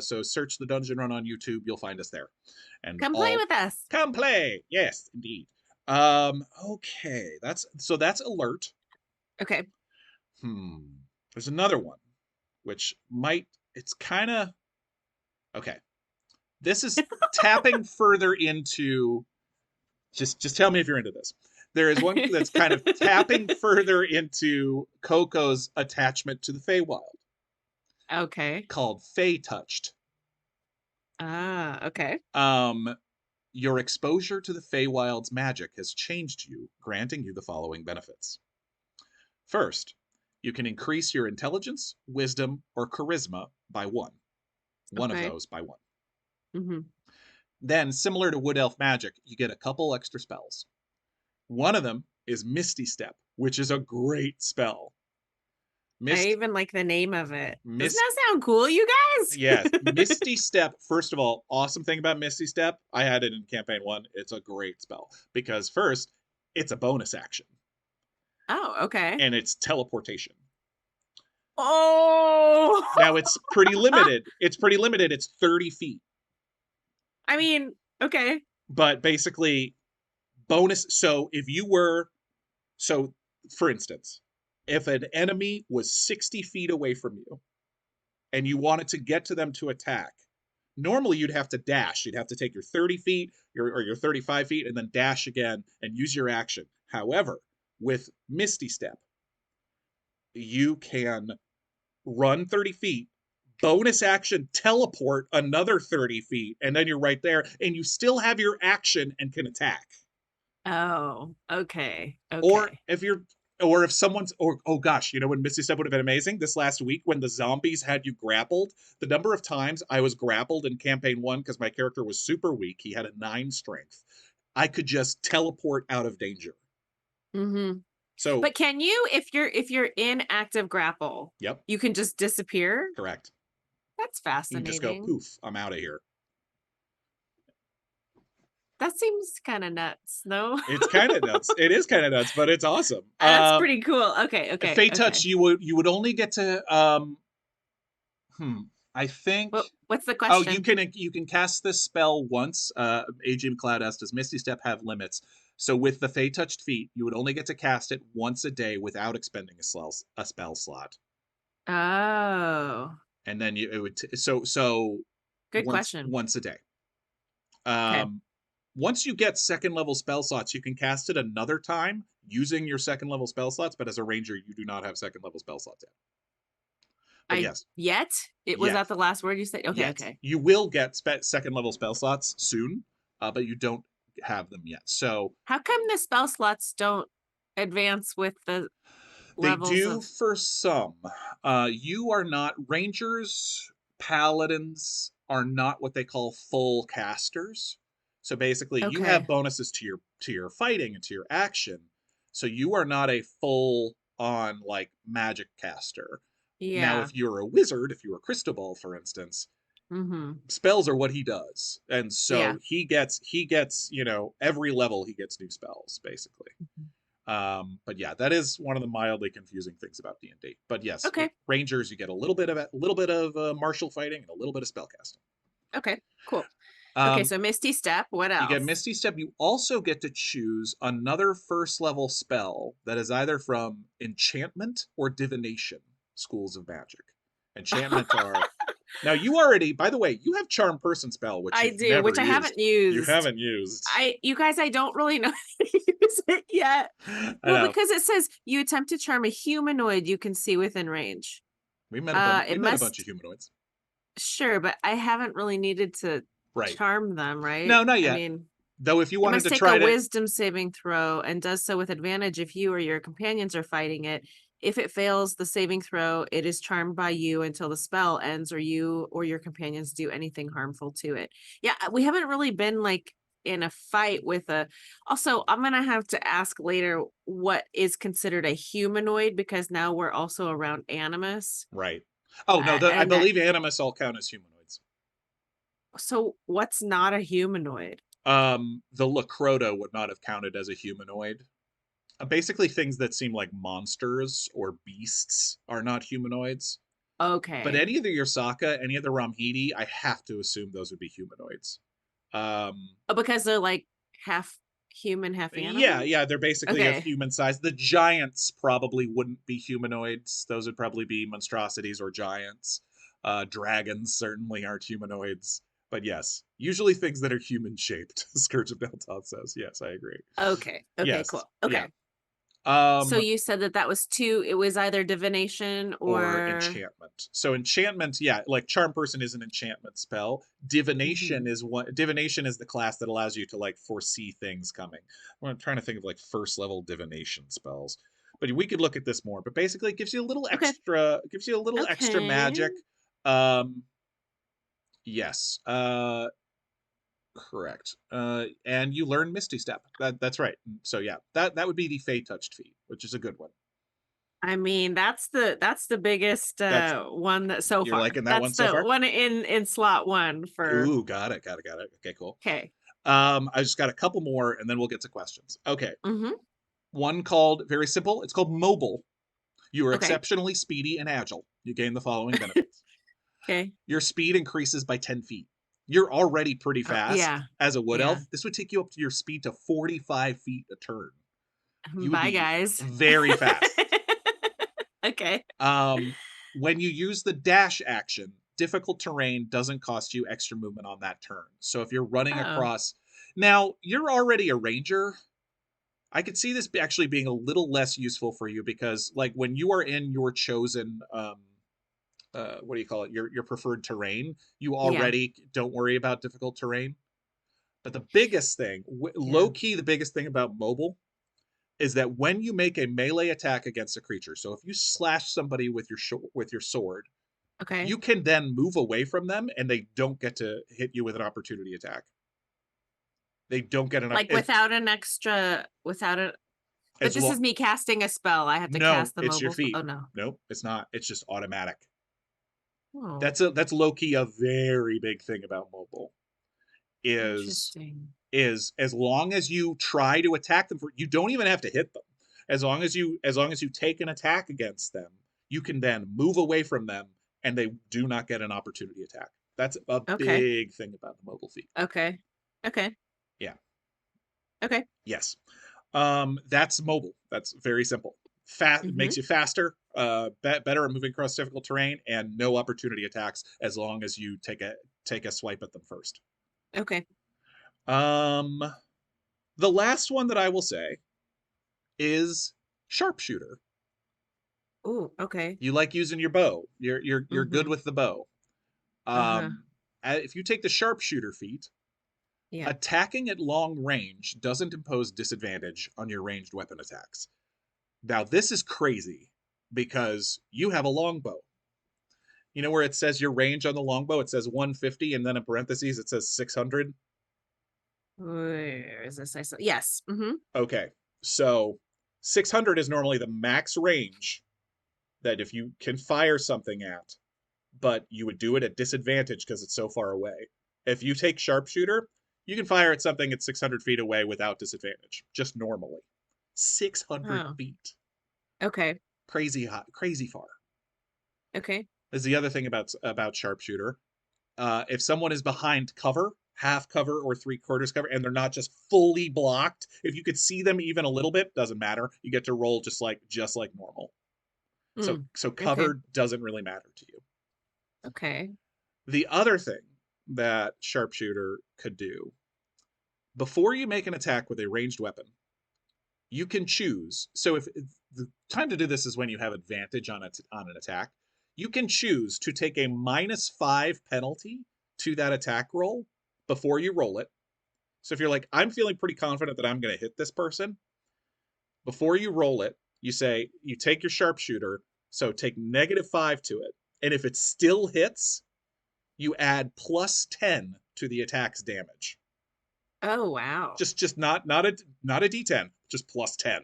So search the Dungeon Run on YouTube. You'll find us there. And Come play with us. Come play. Yes, indeed. Okay. That's alert. Okay. There's another one, which it's kind of, okay. This is tapping further into, just tell me if you're into this. There is one that's kind of tapping further into Coco's attachment to the Feywild. Okay. Called Fey Touched. Ah, okay. Your exposure to the Feywild's magic has changed you, granting you the following benefits. First, you can increase your intelligence, wisdom, or charisma by one. One of those by one. Mm-hmm. Then, similar to Wood Elf magic, you get a couple extra spells. One of them is Misty Step, which is a great spell. I even like the name of it. Doesn't that sound cool, you guys? Yes. Misty Step, first of all, awesome thing about Misty Step, I had it in campaign 1. It's a great spell. Because first, it's a bonus action. Oh, okay. And it's teleportation. Oh! Now, it's pretty limited. It's 30 feet. I mean, okay. But basically, bonus. So for instance, if an enemy was 60 feet away from you and you wanted to get to them to attack, normally you'd have to dash. You'd have to take your 30 feet or your 35 feet and then dash again and use your action. However, with Misty Step, you can run 30 feet, bonus action, teleport another 30 feet, and then you're right there, and you still have your action and can attack. Oh, okay. Or if someone's, oh gosh, you know when Misty Step would have been amazing? This last week when the zombies had you grappled, the number of times I was grappled in campaign 1 because my character was super weak, he had a 9 strength, I could just teleport out of danger. Mm-hmm. So, but can you, if you're in active grapple, yep, you can just disappear? Correct. That's fascinating. You just go poof, I'm out of here. That seems kind of nuts, no? It's kind of nuts. It is kind of nuts, but it's awesome. That's pretty cool. Okay. Fey Touch, you would only get to I think. What's the question? Oh, you can cast this spell once. AG McLeod asked, does Misty Step have limits? So with the Fey Touched feat, you would only get to cast it once a day without expending a spell slot. Oh. And then it would good question. Once a day. Okay. Once you get second level spell slots, you can cast it another time using your second level spell slots, but as a ranger, you do not have second level spell slots yet. But yes. It was at the last word you said? Okay, yet. Okay. You will get second level spell slots soon, but you don't have them yet. So how come the spell slots don't advance with the levels? They do for some. You are not, rangers, paladins are not what they call full casters. So basically, you have bonuses to your fighting and to your action. So you are not a full on like magic caster. Yeah. Now, if you're a wizard, if you're a crystal ball, for instance, spells are what he does, and so he gets every level he gets new spells basically. But yeah, that is one of the mildly confusing things about D&D. But yes, rangers, you get a little bit of martial fighting and a little bit of spell casting. Okay, cool. Okay, so Misty Step, what else? You get Misty Step. You also get to choose another first level spell that is either from enchantment or divination schools of magic. Enchantment are Now you already, by the way, you have charm person spell, which I you've do, never which I used. haven't used. You haven't used. You guys, I don't really know how to use it yet. I Well, know. because it says you attempt to charm a humanoid you can see within range. We met a bunch of humanoids. Sure, but I haven't really needed to charm them, right? No, not yet. I mean, though, if you it wanted must to take try a to wisdom saving throw and does so with advantage if you or your companions are fighting it. If it fails the saving throw, it is charmed by you until the spell ends or you or your companions do anything harmful to it. Yeah, we haven't really been like in a fight with a. Also, I'm going to have to ask later what is considered a humanoid because now we're also around animus. Right. Oh, no, I believe animus all count as humanoids. So what's not a humanoid? The Lacrota would not have counted as a humanoid. Basically, things that seem like monsters or beasts are not humanoids. Okay. But any of the Yursaka, any of the Ramhidi, I have to assume those would be humanoids. Because they're like half human, half animal? Yeah, they're basically of human size. The giants probably wouldn't be humanoids. Those would probably be monstrosities or giants. Dragons certainly aren't humanoids. But yes, usually things that are human shaped. Scourge of Delton says. Yes, I agree. Okay. Yes. Cool. Okay. Yeah. So you said that was two. It was either divination or enchantment. So enchantment, yeah, like charm person is an enchantment spell. Divination is one. Divination is the class that allows you to like foresee things coming. I'm trying to think of like first level divination spells, but we could look at this more. But basically, it gives you a little extra. Gives you a little extra magic. Yes. Correct. And you learn Misty Step. That's right. So yeah, that would be the Fey Touched feat, which is a good one. I mean, that's the biggest one that so you're far. Liking that one so far? One in slot one for. Ooh, got it. Okay, cool. Okay. I just got a couple more, and then we'll get to questions. Okay. One called very simple. It's called Mobile. You are exceptionally speedy and agile. You gain the following benefits. Okay. Your speed increases by 10 feet. You're already pretty fast as a wood elf. This would take you up to your speed to 45 feet a turn. Bye, guys. Very fast. Okay. When you use the dash action, difficult terrain doesn't cost you extra movement on that turn. So if you're running across... Now, you're already a ranger. I could see this actually being a little less useful for you because like when you are in your chosen... what do you call it? Your preferred terrain. You already don't worry about difficult terrain. But the biggest thing, low key, the biggest thing about mobile is that when you make a melee attack against a creature, so if you slash somebody with your sword, you can then move away from them, and they don't get to hit you with an opportunity attack. They don't get an without an extra But this is me casting a spell. I have to cast the mobile. It's your feat. Oh no, nope, it's not. It's just automatic. Oh. That's low key a very big thing about mobile. Is as long as you try to attack them, you don't even have to hit them. As long as you take an attack against them, you can then move away from them, and they do not get an opportunity attack. That's a big thing about the mobile feat. Okay. Yeah. Okay. Yes. That's mobile. That's very simple. It makes you faster, better at moving across difficult terrain, and no opportunity attacks as long as you take a swipe at them first. Okay. The last one that I will say is sharpshooter. Oh, okay. You like using your bow. You're good with the bow. If you take the sharpshooter feat, attacking at long range doesn't impose disadvantage on your ranged weapon attacks. Now, this is crazy because you have a longbow. You know where it says your range on the longbow? It says 150, and then in parentheses, it says 600. Where is this? Yes. Okay. So 600 is normally the max range that if you can fire something at, but you would do it at disadvantage because it's so far away. If you take sharpshooter, you can fire at something at 600 feet away without disadvantage, just normally. 600 feet. Okay. Crazy hot, crazy far. Okay. Is the other thing about sharpshooter. If someone is behind cover, half cover or 3/4 cover, and they're not just fully blocked, if you could see them even a little bit, doesn't matter. You get to roll just like normal. So cover doesn't really matter to you. Okay. The other thing that sharpshooter could do, before you make an attack with a ranged weapon, you can choose. So if the time to do this is when you have advantage on an attack, you can choose to take a -5 penalty to that attack roll before you roll it. So if you're like, I'm feeling pretty confident that I'm going to hit this person, before you roll it, you say, you take your sharpshooter, so take -5 to it. And if it still hits, you add +10 to the attack's damage. Oh, wow. Just not a D10, just +10.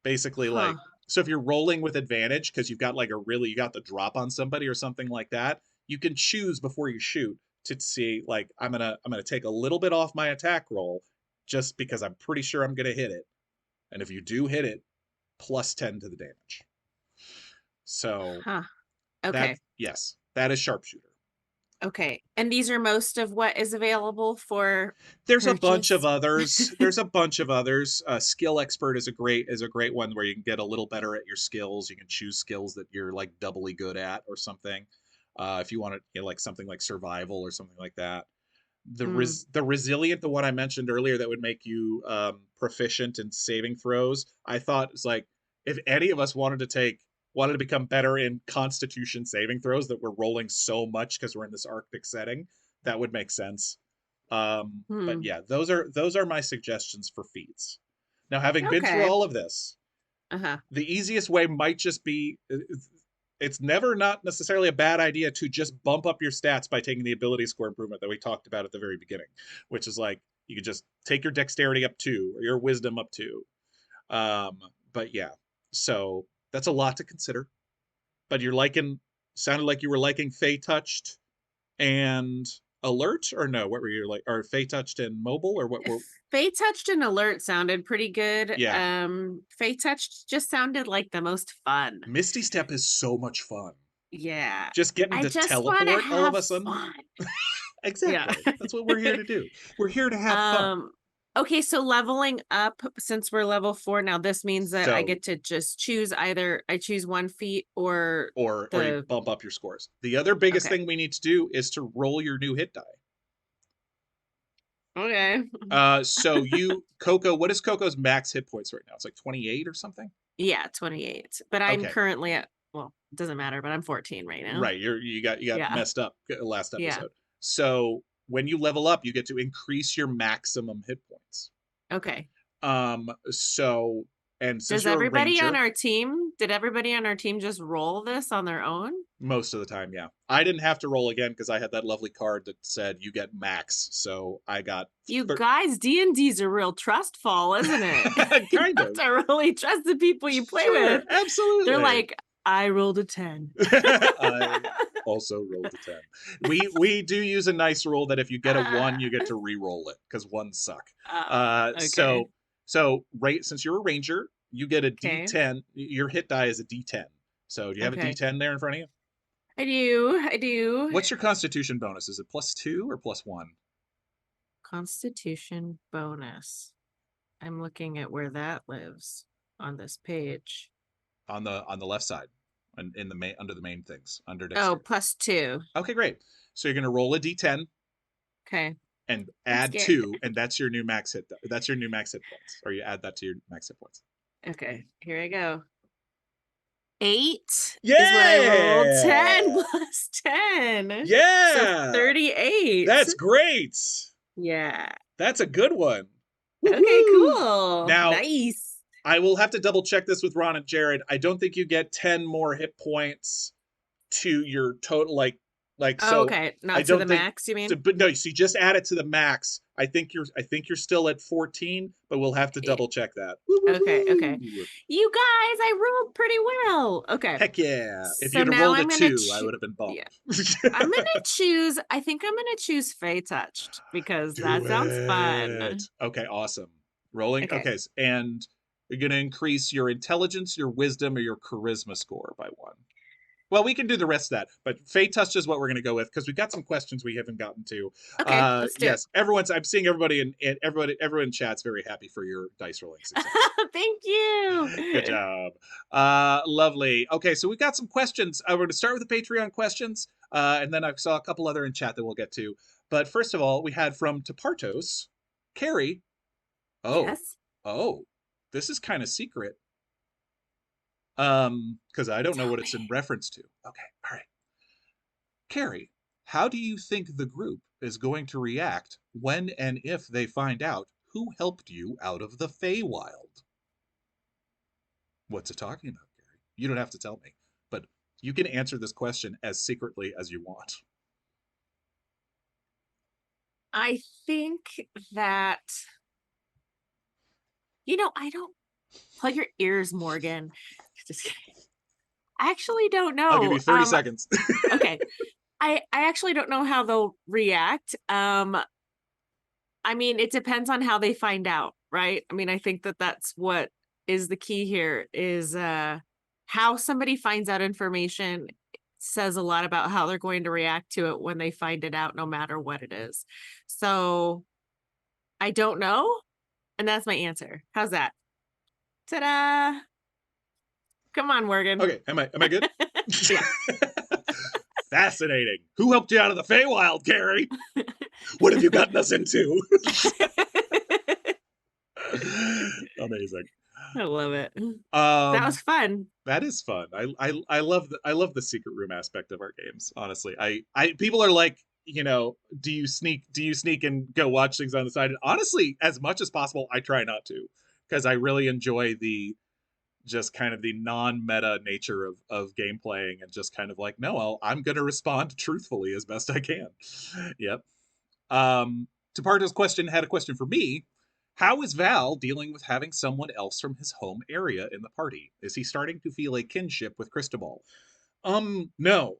Basically, like, so if you're rolling with advantage because you've got like you got the drop on somebody or something like that, you can choose before you shoot to see, like, I'm gonna take a little bit off my attack roll just because I'm pretty sure I'm gonna hit it. And if you do hit it, +10 to the damage. So okay. Yes, that is sharpshooter. Okay. And these are most of what is available for There's purchase? a bunch of others. There's a bunch of others. Skill expert is a great one where you can get a little better at your skills. You can choose skills that you're like doubly good at or something. If you want to, you know, like something like survival or something like that. The resilient, the one I mentioned earlier that would make you proficient in saving throws, I thought it's like, if any of us wanted to become better in constitution saving throws that we're rolling so much because we're in this Arctic setting, that would make sense. But yeah, those are my suggestions for feats. Now, having been through all of this, the easiest way might just be, it's never not necessarily a bad idea to just bump up your stats by taking the ability score improvement that we talked about at the very beginning, which is like, you could just take your dexterity up 2 or your wisdom up 2. But yeah, so that's a lot to consider. But sounded like you were liking Fey Touched and Alert, or no? What were you like? Or Fey Touched and Mobile, or what were? Fey Touched and Alert sounded pretty good. Yeah. Fey Touched just sounded like the most fun. Misty Step is so much fun. Yeah. Just getting to teleport all of a sudden. Fun. Exactly. Yeah. That's what we're here to do. We're here to have fun. Okay, so leveling up, since we're level 4 now, this means that I get to just choose either I choose 1 feat or you bump up your scores. The other biggest thing we need to do is to roll your new hit die. Okay. So Coco, what is Coco's max hit points right now? It's like 28 or something? Yeah, 28. But I'm currently at, well, it doesn't matter, but I'm 14 right now. Right. You got messed up last episode. Yeah. So when you level up, you get to increase your maximum hit points. Okay. So, and since did everybody on our team just roll this on their own? Most of the time, yeah. I didn't have to roll again because I had that lovely card that said you get max. So I got. You guys, D&D's a real trust fall, isn't it? Kind of. You have to really trust the people you play with. Absolutely. They're like, I rolled a 10. I also rolled a 10. We do use a nice rule that if you get a 1, you get to re-roll it because 1s suck. Okay. So since you're a ranger, you get a D10. Your hit die is a D10. So do you have a D10 there in front of you? I do. What's your constitution bonus? Is it +2 or +1? Constitution bonus. I'm looking at where that lives on this page. On the left side, and in the under the main things under dexterity. Oh, +2. Okay, great. So you're gonna roll a D10. Okay. And add 2, and that's your new max hit. That's your new max hit points, or you add that to your max hit points. Okay, here I go. 8 yeah! is what I rolled. 10 plus 10. Yeah! So 38. That's great. Yeah. That's a good one. Woo-hoo! Okay, cool. Now, nice. I will have to double check this with Ron and Jared. I don't think you get 10 more hit points to your total, like so. Okay, not to the max, you mean? But no, so you just add it to the max. I think you're still at 14, but we'll have to double check that. Okay. You guys, I rolled pretty well. Okay. Heck yeah. If you'd have rolled a 2, I would have been bummed. Yeah. I'm gonna choose Fey Touched because that sounds fun. Okay, awesome. Rolling. Okay, and you're gonna increase your intelligence, your wisdom, or your charisma score by 1. Well, we can do the rest of that, but Fey Touched is what we're going to go with because we've got some questions we haven't gotten to. Okay, let's do it. I'm seeing everybody in everyone in chat's very happy for your dice rolling success. Thank you. Good job. Lovely. Okay, so we've got some questions. We're going to start with the Patreon questions, and then I saw a couple other in chat that we'll get to. But first of all, we had from Tapartos, Kari. Yes. Oh, this is kind of secret. Because I don't know what it's in reference to. Okay, all right. Kari, how do you think the group is going to react when and if they find out who helped you out of the Feywild? What's it talking about, Kari? You don't have to tell me, but you can answer this question as secretly as you want. I think that, I don't plug your ears, Morgan. Just kidding. I actually don't know. I'll give you 30 seconds. Okay. I actually don't know how they'll react. I mean, it depends on how they find out, right? I mean, I think that that's what is the key here is how somebody finds out information says a lot about how they're going to react to it when they find it out, no matter what it is. So I don't know. And that's my answer. How's that? Ta-da! Come on, Morgan. Okay, am I good? Yeah. Fascinating. Who helped you out of the Feywild, Kari? What have you gotten us into? Amazing. I love it. That was fun. That is fun. I love the secret room aspect of our games. Honestly, I people are like, do you sneak and go watch things on the side? And honestly, as much as possible, I try not to, because I really enjoy the just kind of the non-meta nature of game playing, and just kind of like, no, I'm going to respond truthfully as best I can. Yep. Tapardo's question had a question for me. How is Val dealing with having someone else from his home area in the party? Is he starting to feel a kinship with Cristobal? No.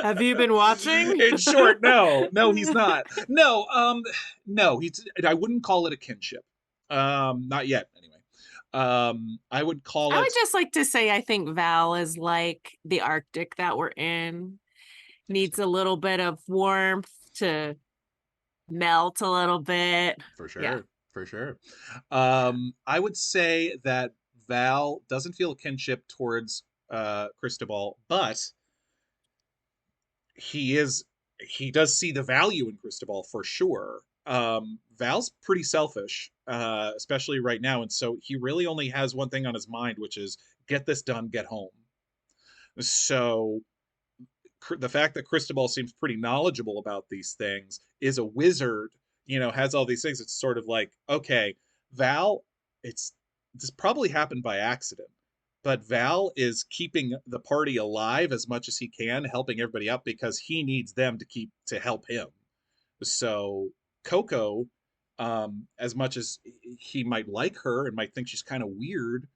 Have you been watching? In short, no, he's not. No, I wouldn't call it a kinship. Not yet, anyway. I would just like to say, I think Val is like the Arctic that we're in. Needs a little bit of warmth to melt a little bit. For sure. Yeah. For sure. I would say that Val doesn't feel a kinship towards Cristobal, but he does see the value in Cristobal for sure. Val's pretty selfish, especially right now, and so he really only has one thing on his mind, which is get this done, get home. So the fact that Cristobal seems pretty knowledgeable about these things, is a wizard, has all these things, it's sort of like, okay, Val, this probably happened by accident, but Val is keeping the party alive as much as he can, helping everybody out because he needs them to help him. So Coco, as much as he might like her and might think she's kind of weird,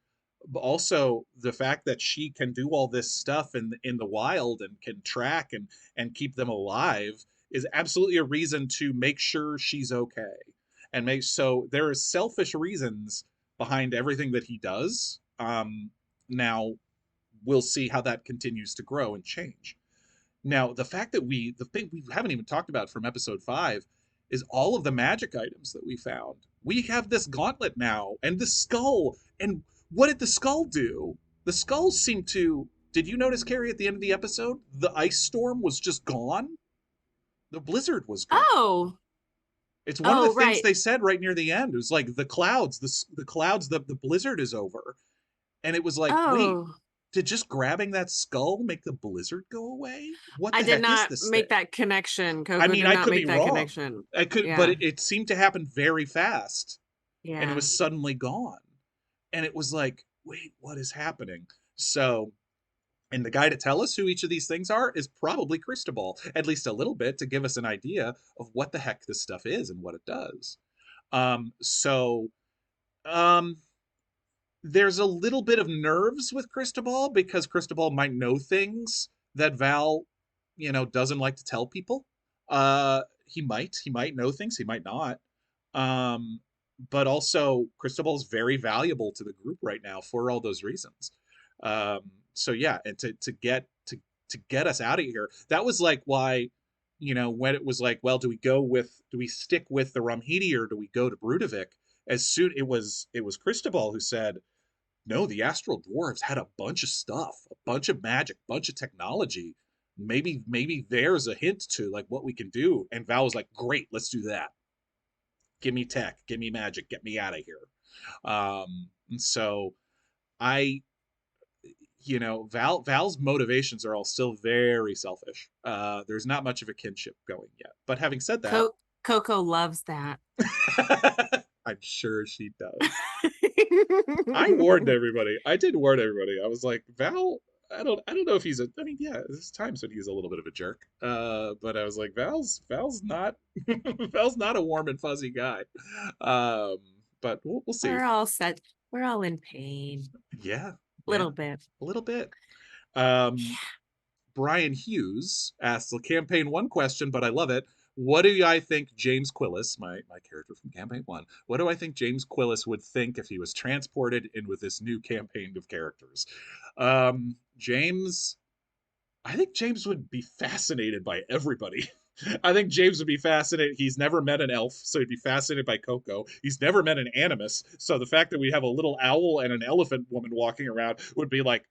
but also the fact that she can do all this stuff in the wild and can track and keep them alive is absolutely a reason to make sure she's okay. And so there are selfish reasons behind everything that he does. Now we'll see how that continues to grow and change. Now, the thing we haven't even talked about from episode 5 is all of the magic items that we found. We have this gauntlet now, and the skull. And what did the skull do? The skull seemed to... Did you notice, Kari, at the end of the episode, the ice storm was just gone? The blizzard was gone. Oh. It's one of the things they said right near the end. It was like the clouds, the blizzard is over. And it was like, wait, did just grabbing that skull make the blizzard go away? What the heck is this thing? I did not make that connection. Coco I mean, I could be wrong. Connection. I could, yeah. But it seemed to happen very fast. Yeah. And it was suddenly gone. And it was like, wait, what is happening? So, and the guy to tell us who each of these things are is probably Cristobal, at least a little bit, to give us an idea of what the heck this stuff is and what it does. There's a little bit of nerves with Cristobal because Cristobal might know things that Val, doesn't like to tell people. He might know things, he might not. But also Cristobal's very valuable to the group right now for all those reasons. So yeah, and to get us out of here, that was like why, when it was like, well, do we stick with the Rumhidi or do we go to Brudevik? as soon it was Cristobal who said, no, the astral dwarves had a bunch of stuff, a bunch of magic, bunch of technology. Maybe there's a hint to like what we can do. And Val was like, great, let's do that. Give me tech, give me magic, get me out of here. And so I, Val's motivations are all still very selfish. There's not much of a kinship going yet. But having said that, Coco loves that. I'm sure she does. I warned everybody. I did warn everybody. I was like, Val, I don't know if he's a, I mean, yeah, there's times when he's a little bit of a jerk. But I was like, Val's not Val's not a warm and fuzzy guy. But we'll see. We're all in pain. Yeah. Little bit. A little bit. Yeah. Brian Hughes asked the campaign 1 question, but I love it. What do I think James Quillis, my character from campaign 1, what do I think James Quillis would think if he was transported in with this new campaign of characters? James, I think James would be fascinated by everybody. I think James would be fascinated. He's never met an elf, so he'd be fascinated by Coco. He's never met an animus, so the fact that we have a little owl and an elephant woman walking around would be like,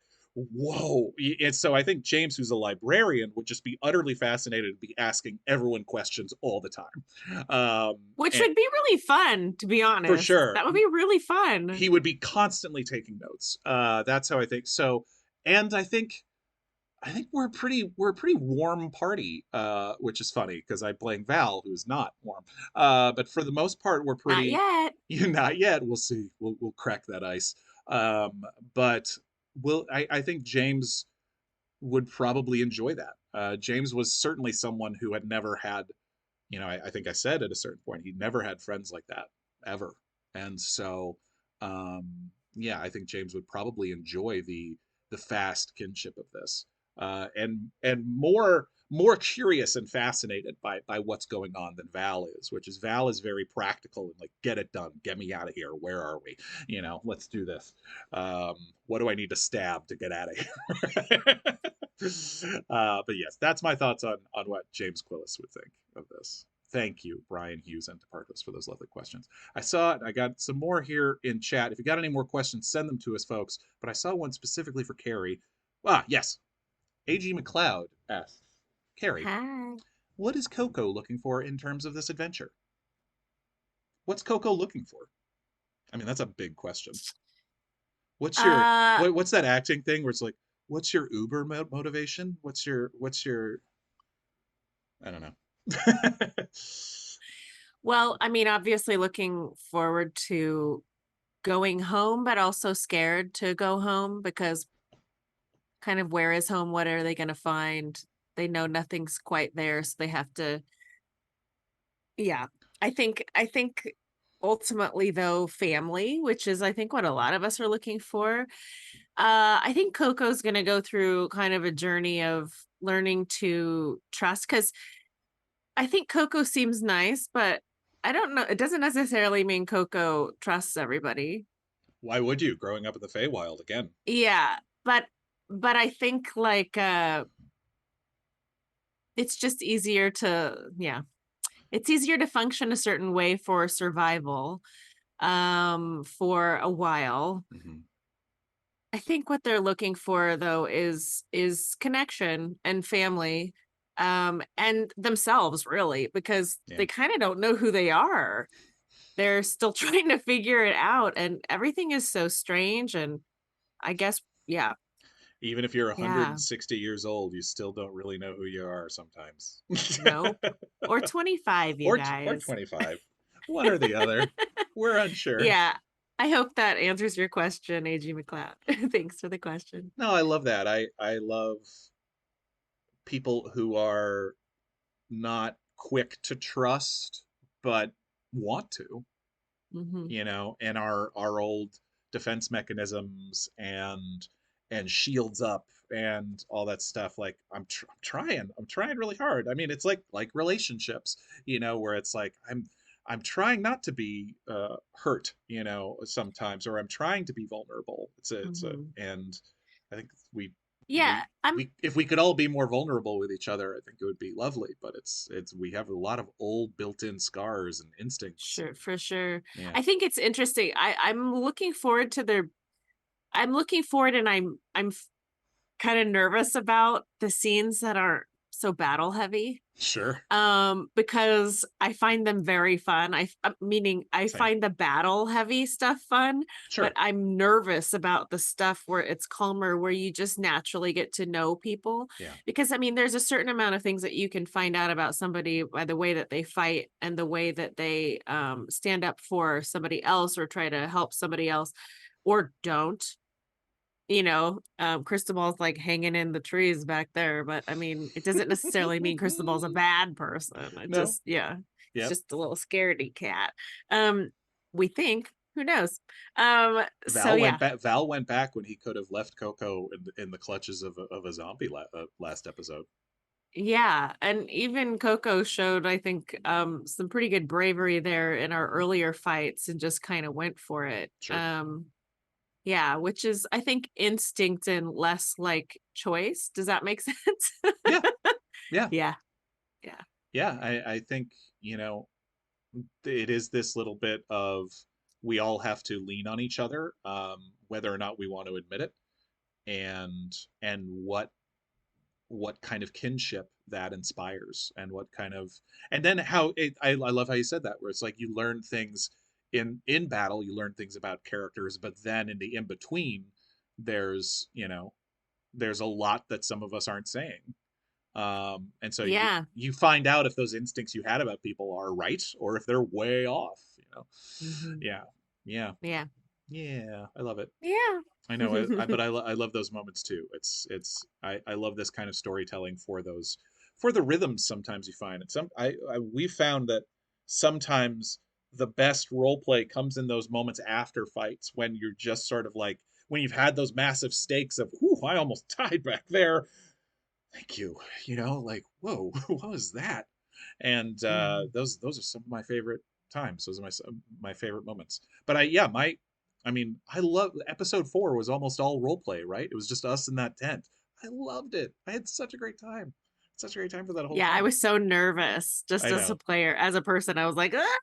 whoa. And so I think James, who's a librarian, would just be utterly fascinated and be asking everyone questions all the time. Which would be really fun, to be honest. For sure. That would be really fun. He would be constantly taking notes. That's how I think. So, and I think we're a pretty warm party, which is funny because I'm playing Val, who's not warm. But for the most part, we're pretty. Not yet. Not yet. We'll see. We'll crack that ice. But I think James would probably enjoy that. James was certainly someone who had never had, I think I said at a certain point, he'd never had friends like that ever. And so, yeah, I think James would probably enjoy the fast kinship of this. And more curious and fascinated by what's going on than Val is, which is Val is very practical and like, get it done, get me out of here. Where are we? Let's do this. What do I need to stab to get out of here? But yes, that's my thoughts on what James Quillis would think of this. Thank you, Brian Hughes and Departos, for those lovely questions. I got some more here in chat. If you got any more questions, send them to us, folks. But I saw one specifically for Kari. Yes. A.G. McLeod asks, Kari, hi. What is Coco looking for in terms of this adventure? What's Coco looking for? I mean, that's a big question. What's your what's that acting thing where it's like, what's your Uber motivation? What's your I don't know. Well, I mean, obviously looking forward to going home, but also scared to go home because kind of where is home? What are they going to find? They know nothing's quite there, so they have to. Yeah, I think ultimately though, family, which is I think what a lot of us are looking for. I think Coco's going to go through kind of a journey of learning to trust, because I think Coco seems nice, but I don't know. It doesn't necessarily mean Coco trusts everybody. Why would you? Growing up in the Feywild again. Yeah, but I think like it's just easier to it's easier to function a certain way for survival for a while. Mm-hmm. I think what they're looking for though is connection and family, and themselves, really, because they kind of don't know who they are. They're still trying to figure it out, and everything is so strange. And I guess, even if you're 160 years old, you still don't really know who you are sometimes. Nope. Or 25, you guys. Or 25. One or the other. We're unsure. Yeah. I hope that answers your question, A.G. McLeod. Thanks for the question. No, I love that. I love people who are not quick to trust, but want to, and our old defense mechanisms and shields up and all that stuff. Like I'm trying really hard. I mean, it's like relationships, where it's like I'm trying not to be hurt, sometimes, or I'm trying to be vulnerable. And I think we Yeah, we if we could all be more vulnerable with each other, I think it would be lovely. But it's we have a lot of old built-in scars and instincts. sure, for sure. Yeah, I think it's interesting. I'm looking forward to their I'm looking forward and I'm kind of nervous about the scenes that aren't so battle heavy. sure, Because I find them very fun. Meaning I same, find the battle heavy stuff fun, but sure, I'm nervous about the stuff where it's calmer, where you just naturally get to know people. yeah, Because I mean, there's a certain amount of things that you can find out about somebody by the way that they fight and the way that they stand up for somebody else or try to help somebody else or don't. Cristobal's like hanging in the trees back there, but I mean, it doesn't necessarily mean Cristobal's a bad person. It no, just, yeah, it's yep. just a little scaredy cat. Um, we think, who knows? So Val went yeah, back. Val went back when he could have left Coco in the clutches of a zombie last episode. yeah, and even Coco showed, I think, some pretty good bravery there in our Mhm. earlier fights and just kind of went for it. Sure. Yeah, which is, I think, instinct and less like choice. Does that make sense? Yeah. Yeah. Yeah, yeah. Yeah. I think it is this little bit of we all have to lean on each other, whether or not we want to admit it, and what kind of kinship that inspires, and what kind of and then how I love how you said that, where it's like you learn things in battle, you learn things about characters, but then in the in between, there's there's a lot that some of us aren't saying. And so Yeah. you find out if those instincts you had about people are right or if they're way off. Mhm. Yeah, yeah, Yeah. yeah. I love it. Yeah. I know, but I love those moments too. I love this kind of storytelling for those for the rhythms. Sometimes you find it. We found that sometimes the best role play comes in those moments after fights when you're just sort of like when you've had those massive stakes of, whew, I almost died back there. Thank you. Like, whoa, what was that? And Mhm. those are some of my favorite times. Those are my favorite moments. But I mean, I love episode 4 was almost all role play, right? It was just us in that tent. I loved it. I had such a great time. Such a great time for that whole Yeah, I thing. was so nervous just I as a know. player. As a person, I was like, "Ah,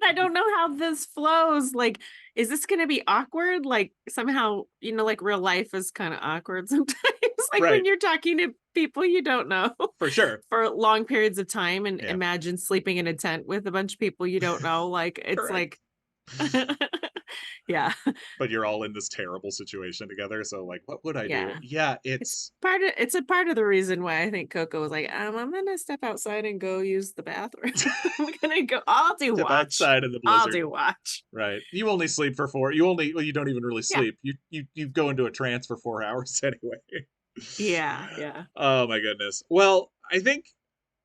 I don't know how this flows. Like, is this gonna be awkward?" Like, somehow, like real life is kind of awkward sometimes. Like when Right. you're talking to people you don't know For sure. for long periods of time and Yeah. imagine sleeping in a tent with a bunch of people you don't know. Like, it's Correct. like, yeah, But you're all in this terrible situation together. So like, what would I do? yeah. Yeah, It's it's it's a part of the reason why I think Coco was like, I'm gonna step outside and go use the bathroom. I'm gonna go. I'll do step watch. outside in the I'll blizzard. do watch. Right. You only sleep for 4. You only well, you don't even really Yeah. sleep. You go into a trance for 4 hours anyway. Yeah. Yeah. Oh my goodness. Well, I think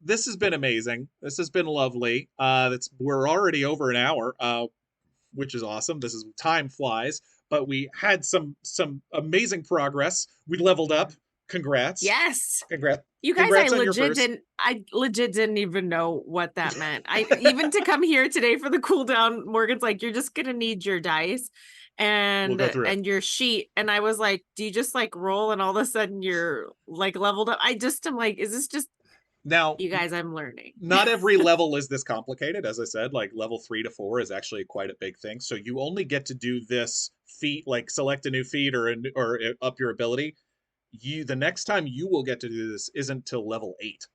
this has been amazing. This has been lovely. That's we're already over an hour, which is awesome. This is time flies, but we had some amazing progress. We leveled up. Congrats. Yes. Congrats. You guys, Congrats on your first. I legit didn't even know what that meant. I even to come here today for the cool down, Morgan's like, you're just gonna need your dice We'll go through it. and your sheet. And I was like, do you just like roll and all of a sudden you're like leveled up? I just am like, is this just Now, you guys, I'm learning. not every level is this complicated. As I said, like level 3 to 4 is actually quite a big thing. So you only get to do this feat, like select a new feat or up your ability. The next time you will get to do this isn't till level 8.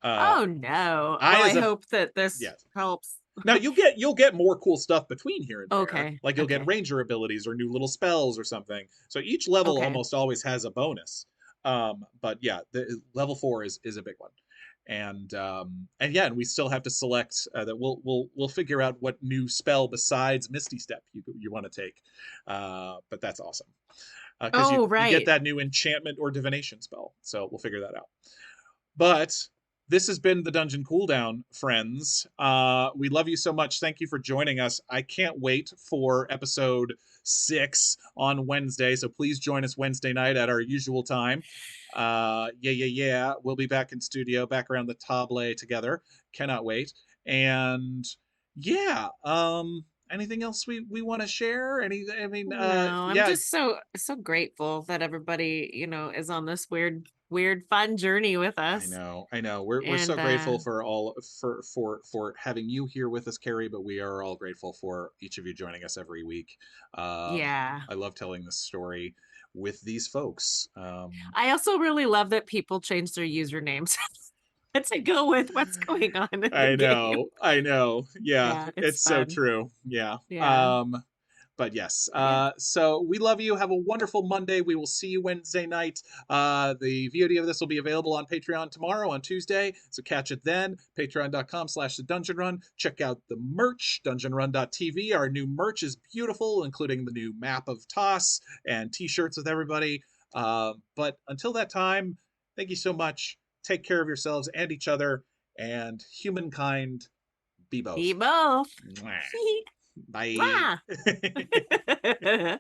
Uh, Oh no. I Well, I as a hope that this Yes. helps. Now you'll get more cool stuff between here and there. Okay. Like you'll get Okay. ranger abilities or new little spells or something. So each level Okay. almost always has a bonus. But yeah, the level 4 is a big one. And yeah, and we still have to select that we'll figure out what new spell besides Misty Step you want to take. But that's awesome. Because Oh, you get right. that new enchantment or divination spell. So we'll figure that out. But this has been the Dungeon Cooldown, friends. We love you so much. Thank you for joining us. I can't wait for episode 6 on Wednesday. So please join us Wednesday night at our usual time. Yeah. We'll be back in studio, back around the table together. Cannot wait. And yeah, anything else we want to share? I mean, No, I'm yeah. just so grateful that everybody, is on this weird fun journey with us. I know. We're so And grateful for all for having you here with us, Kari. But we are all grateful for each of you joining us every week. yeah. I love telling this story with these folks. I also really love that people change their usernames to go with what's going on in the game. I know. Yeah, Yeah, it's it's so fun. true. Yeah. Yeah. But yes, Yeah. so we love you. Have a wonderful Monday. We will see you Wednesday night. The VOD of this will be available on Patreon tomorrow on Tuesday, so catch it then. Patreon.com/The Dungeon Run. Check out the merch, dungeonrun.tv. Our new merch is beautiful, including the new map of Toss and t-shirts with everybody. But until that time, thank you so much. Take care of yourselves and each other, and humankind, be both. Be both. Mwah. Bye. Mwah.